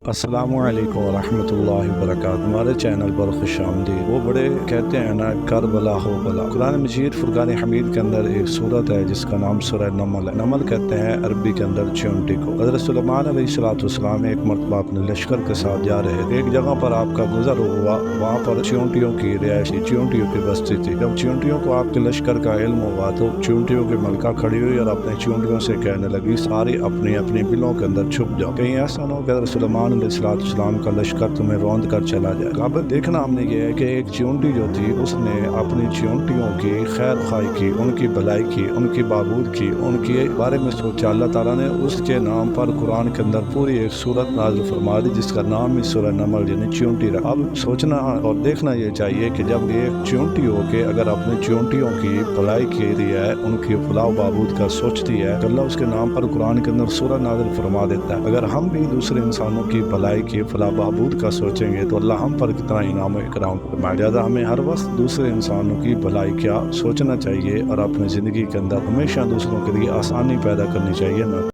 السلام علیکم ورحمۃ اللہ وبرکاتہ۔ ہمارے چینل پر خوش آمدید۔ وہ بڑے کہتے ہیں نا کربلا ہو بلا۔ قرآن مجید فرقان حمید کے اندر ایک سورت ہے جس کا نام سورہ نمل ہے۔ نمل کہتے ہیں عربی کے اندر چیونٹی کو۔ حضرت سلیمان علیہ السلام ایک مرتبہ اپنے لشکر کے ساتھ جا رہے تھے۔ ایک جگہ پر آپ کا گزر ہوا، وہاں پر چیونٹیوں کی رہائش، چیونٹیوں کی بستی تھی۔ جب چیونٹیوں کو آپ کے لشکر کا علم ہوا تو چیونٹیوں کی ملکہ کھڑی ہوئی اور اپنے چیونٹیوں سے کہنے لگی ساری اپنی اپنی بلوں کے اندر چھپ جاؤ، کہیں ایسا نہ ہو کہ حضرت سلیمان علیہ السلام کا لشکر تمہیں روند کر چلا جائے۔ قابل دیکھنا ہم نے یہ ہے کہ ایک چیونٹی جو تھی اس نے اپنی چیونٹیوں کی خیر خواہی کی، ان کی بھلائی کی، ان کی بابود کی، ان کے بارے میں سوچا۔ اللہ تعالیٰ نے اس کے نام پر قرآن کے اندر پوری ایک سورت نازل فرما دی جس کا نام ہی سورہ نمل یعنی چیونٹی رہا۔ اب سوچنا اور دیکھنا یہ چاہیے کہ جب ایک چیونٹی ہو کے اگر اپنی چیونٹیوں کی بھلائی کی رہی ہے، ان کی فلاح و بابود کا سوچتی ہے، تو اللہ اس کے نام پر قرآن کے اندر سورہ نازل فرما دیتا ہے۔ اگر ہم بھی دوسرے انسانوں کی بھلائی کی فلاح بہبود کا سوچیں گے تو اللہ ہم پر کتنا انعام و اکرام فرمائے۔ لہٰذا ہمیں ہر وقت دوسرے انسانوں کی بھلائی کیا سوچنا چاہیے اور اپنی زندگی کے اندر ہمیشہ دوسروں کے لیے آسانی پیدا کرنی چاہیے، نہ